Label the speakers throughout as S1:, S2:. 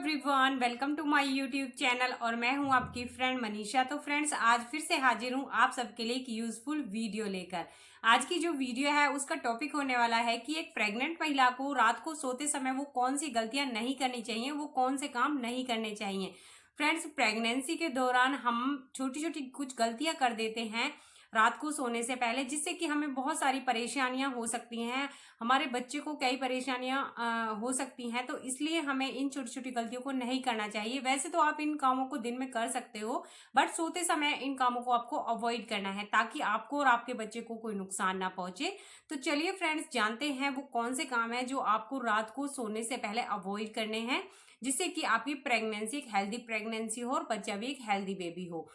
S1: Everyone, welcome to my YouTube channel और मैं हूं आपकी फ्रेंड मनीषा। तो फ्रेंड्स, आज फिर से हाजिर हूं आप सबके लिए एक यूजफुल वीडियो लेकर। आज की जो वीडियो है उसका टॉपिक होने वाला है कि एक प्रेग्नेंट महिला को रात को सोते समय वो कौन सी गलतियां नहीं करनी चाहिए, वो कौन से काम नहीं करने चाहिए। फ्रेंड्स, प्रेगनेंसी के दौरान हम छोटी छोटी कुछ गलतियां कर देते हैं रात को सोने से पहले, जिससे कि हमें बहुत सारी परेशानियां हो सकती हैं, हमारे बच्चे को कई परेशानियां हो सकती हैं। तो इसलिए हमें इन छोटी छोटी गलतियों को नहीं करना चाहिए। वैसे तो आप इन कामों को दिन में कर सकते हो, बट सोते समय इन कामों को आपको अवॉइड करना है ताकि आपको और आपके बच्चे को कोई नुकसान ना पहुंचे। तो चलिए फ्रेंड्स, जानते हैं वो कौन से काम है जो आपको रात को सोने से पहले अवॉइड करने हैं, जिससे कि आपकी प्रेगनेंसी एक हेल्दी प्रेगनेंसी हो और बच्चा भी एक हेल्दी बेबी हो।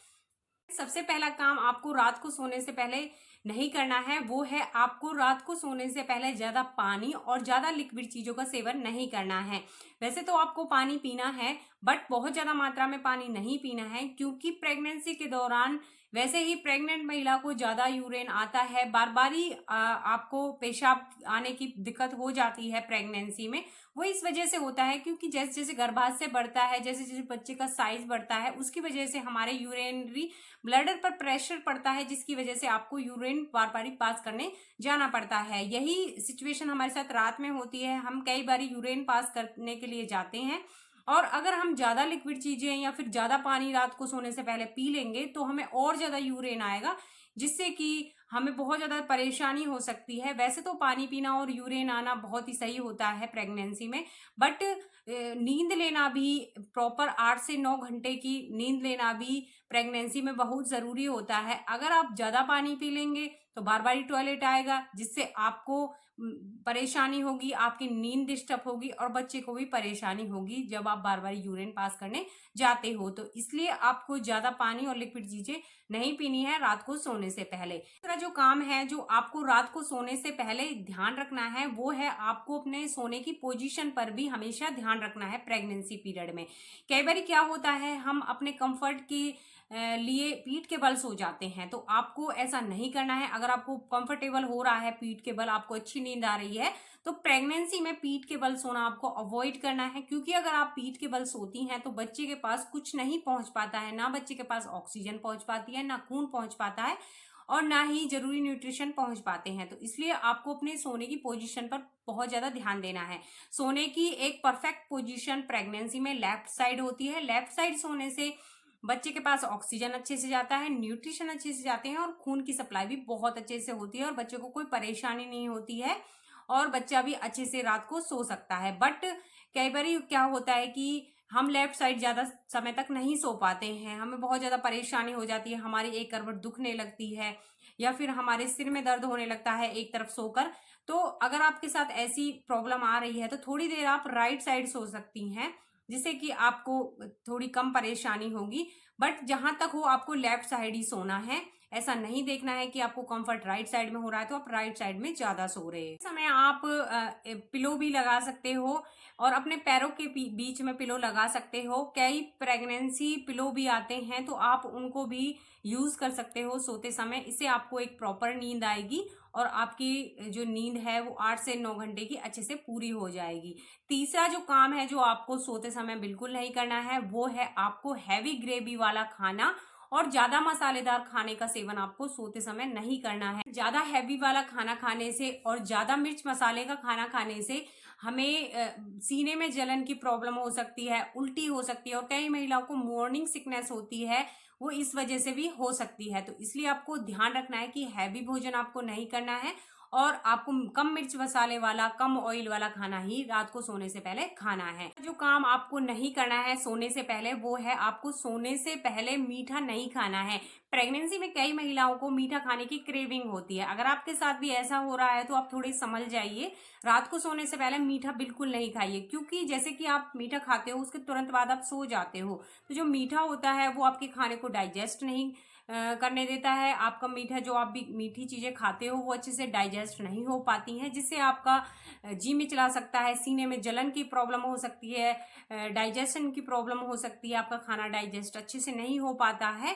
S1: सबसे पहला काम आपको रात को सोने से पहले नहीं करना है, वो है आपको रात को सोने से पहले ज्यादा पानी और ज्यादा लिक्विड चीजों का सेवन नहीं करना है। वैसे तो आपको पानी पीना है, बट बहुत ज्यादा मात्रा में पानी नहीं पीना है, क्योंकि प्रेगनेंसी के दौरान वैसे ही प्रेग्नेंट महिला को ज्यादा यूरिन आता है, बार बार ही आपको पेशाब आने की दिक्कत हो जाती है प्रेगनेंसी में। वो इस वजह से होता है क्योंकि जैसे जैसे गर्भाशय बढ़ता है, जैसे जैसे बच्चे का साइज बढ़ता है, उसकी वजह से हमारे यूरिनरी ब्लडर पर प्रेशर पड़ता है, जिसकी वजह से आपको यूरिन बार बार पास करने जाना पड़ता है। यही सिचुएशन हमारे साथ रात में होती है, हम कई बार यूरिन पास करने के लिए जाते हैं, और अगर हम ज्यादा लिक्विड चीजें या फिर ज्यादा पानी रात को सोने से पहले पी लेंगे तो हमें और ज्यादा यूरिन आएगा, जिससे कि हमें बहुत ज्यादा परेशानी हो सकती है। वैसे तो पानी पीना और यूरिन आना बहुत ही सही होता है प्रेगनेंसी में, बट नींद लेना भी, प्रॉपर 8 से 9 घंटे की नींद लेना भी प्रेगनेंसी में बहुत जरूरी होता है। अगर आप ज्यादा पानी पी लेंगे तो बार बार ही टॉयलेट आएगा, जिससे आपको परेशानी होगी, आपकी नींद डिस्टर्ब होगी और बच्चे को भी परेशानी होगी जब आप बार बार यूरिन पास करने जाते हो। तो इसलिए आपको ज्यादा पानी और लिक्विड चीजें नहीं पीनी है रात को सोने से पहले। दूसरा जो काम है जो आपको रात को सोने से पहले ध्यान रखना है, वो है आपको अपने सोने की पोजीशन पर भी हमेशा ध्यान रखना है। प्रेगनेंसी पीरियड में कई बार क्या होता है, हम अपने कंफर्ट के लिए पीठ के बल सो जाते हैं, तो आपको ऐसा नहीं करना है। अगर आपको कंफर्टेबल हो रहा है पीठ के बल, आपको अच्छी नींद आ रही है, तो प्रेगनेंसी में पीठ के बल सोना आपको अवॉइड करना है, क्योंकि अगर आप पीठ के बल सोती हैं तो बच्चे के पास कुछ नहीं पहुंच पाता है, ना बच्चे के पास ऑक्सीजन पहुंच पाती है, ना खून पहुंच पाता है, और ना ही जरूरी न्यूट्रिशन पहुंच पाते हैं। तो इसलिए आपको अपने सोने की पोजीशन पर बहुत ज्यादा ध्यान देना है। सोने की एक परफेक्ट पोजीशन प्रेगनेंसी में लेफ्ट साइड होती है। लेफ्ट साइड सोने से बच्चे के पास ऑक्सीजन अच्छे से जाता है, न्यूट्रिशन अच्छे से जाते हैं, और खून की सप्लाई भी बहुत अच्छे से होती है, और बच्चे को कोई परेशानी नहीं होती है, और बच्चा भी अच्छे से रात को सो सकता है। बट कई बार क्या होता है कि हम लेफ्ट साइड ज्यादा समय तक नहीं सो पाते हैं, हमें बहुत ज्यादा परेशानी हो जाती है, हमारी एक करवट दुखने लगती है, या फिर हमारे सिर में दर्द होने लगता है एक तरफ सोकर। तो अगर आपके साथ ऐसी प्रॉब्लम आ रही है तो थोड़ी देर आप राइट साइड सो सकती हैं, जिससे कि आपको थोड़ी कम परेशानी होगी। बट जहां तक हो आपको लेफ्ट साइड ही सोना है। ऐसा नहीं देखना है कि आपको कंफर्ट राइट साइड में हो रहा है तो आप राइट साइड में ज्यादा सो रहे हैं। इस समय आप पिलो भी लगा सकते हो, और अपने पैरों के बीच में पिलो लगा सकते हो। कई प्रेगनेंसी पिलो भी आते हैं, तो आप उनको भी यूज कर सकते हो सोते समय। इससे आपको एक प्रॉपर नींद आएगी, और आपकी जो नींद है वो 8 से 9 घंटे की अच्छे से पूरी हो जाएगी। तीसरा जो काम है जो आपको सोते समय बिल्कुल नहीं करना है, वो है आपको हैवी ग्रेवी वाला खाना और ज्यादा मसालेदार खाने का सेवन आपको सोते समय नहीं करना है। ज्यादा हैवी वाला खाना खाने से और ज्यादा मिर्च मसाले का खाना खाने से हमें सीने में जलन की प्रॉब्लम हो सकती है, उल्टी हो सकती है, और कई महिलाओं को मॉर्निंग सिकनेस होती है, वो इस वजह से भी हो सकती है। तो इसलिए आपको ध्यान रखना है कि हैवी भोजन आपको नहीं करना है, और आपको कम मिर्च मसाले वाला, कम ऑयल वाला खाना ही रात को सोने से पहले खाना है। जो काम आपको नहीं करना है सोने से पहले, वो है आपको सोने से पहले मीठा नहीं खाना है। प्रेगनेंसी में कई महिलाओं को मीठा खाने की क्रेविंग होती है। अगर आपके साथ भी ऐसा हो रहा है तो आप थोड़ी समझ जाइए, रात को सोने से पहले मीठा बिल्कुल नहीं खाइए, क्योंकि जैसे कि आप मीठा खाते हो उसके तुरंत बाद आप सो जाते हो, तो जो मीठा होता है वो आपके खाने को डाइजेस्ट नहीं करने देता है। आपका मीठा, जो आप भी मीठी चीजें खाते हो, वो अच्छे से डाइजेस्ट नहीं हो पाती हैं, जिससे आपका जी मिचला सकता है, सीने में जलन की प्रॉब्लम हो सकती है, डाइजेशन की प्रॉब्लम हो सकती है, आपका खाना डाइजेस्ट अच्छे से नहीं हो पाता है,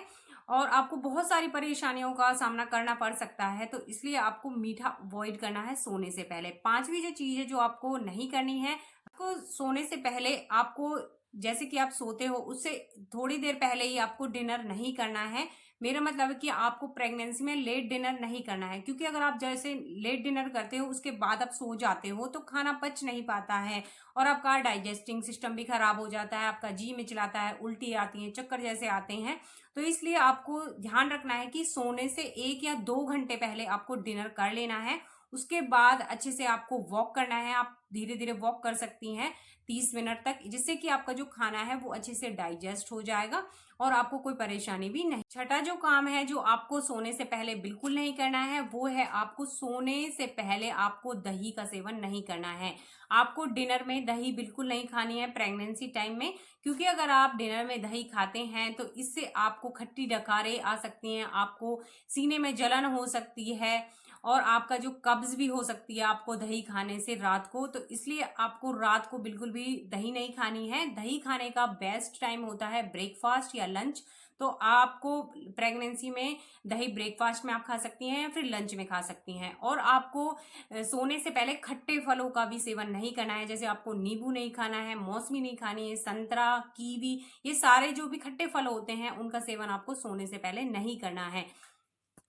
S1: और आपको बहुत सारी परेशानियों का सामना करना पड़ सकता है। तो इसलिए आपको मीठा अवॉइड करना है सोने से पहले। पांचवी जो चीज है जो आपको नहीं करनी है, आपको सोने से पहले आपको जैसे कि आप सोते हो उससे थोड़ी देर पहले ही आपको डिनर नहीं करना है। मेरा मतलब है कि आपको प्रेगनेंसी में लेट डिनर नहीं करना है, क्योंकि अगर आप जैसे लेट डिनर करते हो उसके बाद आप सो जाते हो तो खाना पच नहीं पाता है और आपका डाइजेस्टिंग सिस्टम भी खराब हो जाता है, आपका जी मिचलाता है, उल्टी आती है, चक्कर जैसे आते हैं। तो इसलिए आपको ध्यान रखना है कि सोने से 1 या 2 घंटे पहले आपको डिनर कर लेना है। उसके बाद अच्छे से आपको वॉक करना है। आप धीरे धीरे वॉक कर सकती हैं 30 मिनट तक, जिससे कि आपका जो खाना है वो अच्छे से डाइजेस्ट हो जाएगा और आपको कोई परेशानी भी नहीं। छठा जो काम है जो आपको सोने से पहले बिल्कुल नहीं करना है वो है आपको सोने से पहले आपको दही का सेवन नहीं करना है। आपको डिनर में दही बिल्कुल नहीं खानी है प्रेगनेंसी टाइम में, क्योंकि अगर आप डिनर में दही खाते हैं तो इससे आपको खट्टी डकारें आ सकती हैं, आपको सीने में जलन हो सकती है और आपका जो कब्ज भी हो सकती है आपको दही खाने से रात को। तो इसलिए आपको रात को बिल्कुल भी दही नहीं खानी है। दही खाने का बेस्ट टाइम होता है ब्रेकफास्ट या लंच। तो आपको प्रेगनेंसी में दही ब्रेकफास्ट में आप खा सकती हैं या फिर लंच में खा सकती हैं। और आपको सोने से पहले खट्टे फलों का भी सेवन नहीं करना है, जैसे आपको नींबू नहीं खाना है, मौसमी नहीं खानी है, संतरा, कीवी, ये सारे जो भी खट्टे फल होते हैं उनका सेवन आपको सोने से पहले नहीं करना है।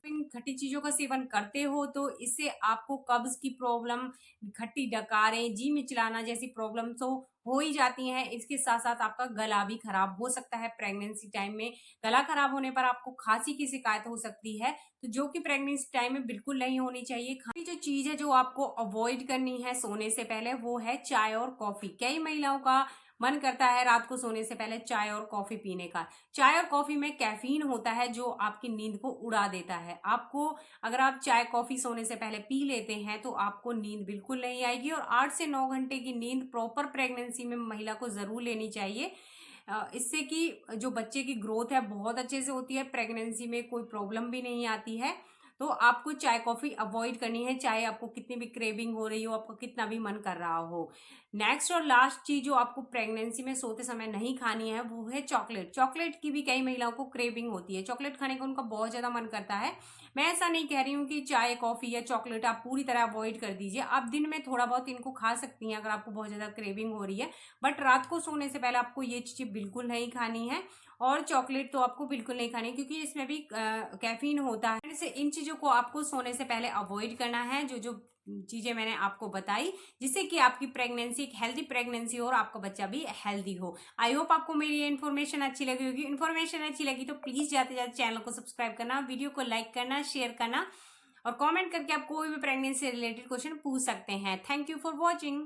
S1: इन खट्टी चीजों का सेवन करते हो तो इससे आपको कब्ज की प्रॉब्लम, खट्टी डकारें, जी मिचलाना जैसी प्रॉब्लम तो हो ही जाती हैं। इसके साथ साथ आपका गला भी खराब हो सकता है प्रेगनेंसी टाइम में। गला खराब होने पर आपको खांसी की शिकायत हो सकती है, तो जो कि प्रेगनेंसी टाइम में बिल्कुल नहीं होनी चाहिए। खाली जो चीज है जो आपको अवॉइड करनी है सोने से पहले वो है चाय और कॉफी। कई महिलाओं का मन करता है रात को सोने से पहले चाय और कॉफी पीने का। चाय और कॉफी में कैफीन होता है जो आपकी नींद को उड़ा देता है। आपको अगर आप चाय कॉफी सोने से पहले पी लेते हैं तो आपको नींद बिल्कुल नहीं आएगी। और 8 से 9 घंटे की नींद प्रॉपर प्रेगनेंसी में महिला को जरूर लेनी चाहिए। इससे कि जो बच्चे की ग्रोथ है बहुत अच्छे से होती है, प्रेगनेंसी में कोई प्रॉब्लम भी नहीं आती है। तो आपको चाय कॉफी अवॉइड करनी है, चाहे आपको कितनी भी क्रेविंग हो रही हो, आपको कितना भी मन कर रहा हो। नेक्स्ट और लास्ट चीज जो आपको प्रेगनेंसी में सोते समय नहीं खानी है वो है चॉकलेट। चॉकलेट की भी कई महिलाओं को क्रेविंग होती है, चॉकलेट खाने का उनका बहुत ज्यादा मन करता है। मैं ऐसा नहीं कह रही हूँ कि चाय कॉफी या चॉकलेट आप पूरी तरह अवॉइड कर दीजिए। आप दिन में थोड़ा बहुत इनको खा सकती हैं अगर आपको बहुत ज्यादा क्रेविंग हो रही है, बट रात को सोने से पहले आपको ये चीजें बिल्कुल नहीं खानी है। और चॉकलेट तो आपको बिल्कुल नहीं खानी, क्योंकि इसमें भी कैफीन होता है। इससे इन चीजों को आपको सोने से पहले अवॉइड करना है, जो जो चीजें मैंने आपको बताई, जिससे कि आपकी प्रेगनेंसी एक हेल्दी प्रेगनेंसी हो और आपका बच्चा भी हेल्दी हो। आई होप आपको मेरी ये इन्फॉर्मेशन अच्छी लगी होगी। इन्फॉर्मेशन अच्छी लगी तो प्लीज जाते जाते चैनल को सब्सक्राइब करना, वीडियो को लाइक करना, शेयर करना और कमेंट करके आप कोई भी प्रेगनेंसी से रिलेटेड क्वेश्चन पूछ सकते हैं। Thank you for watching.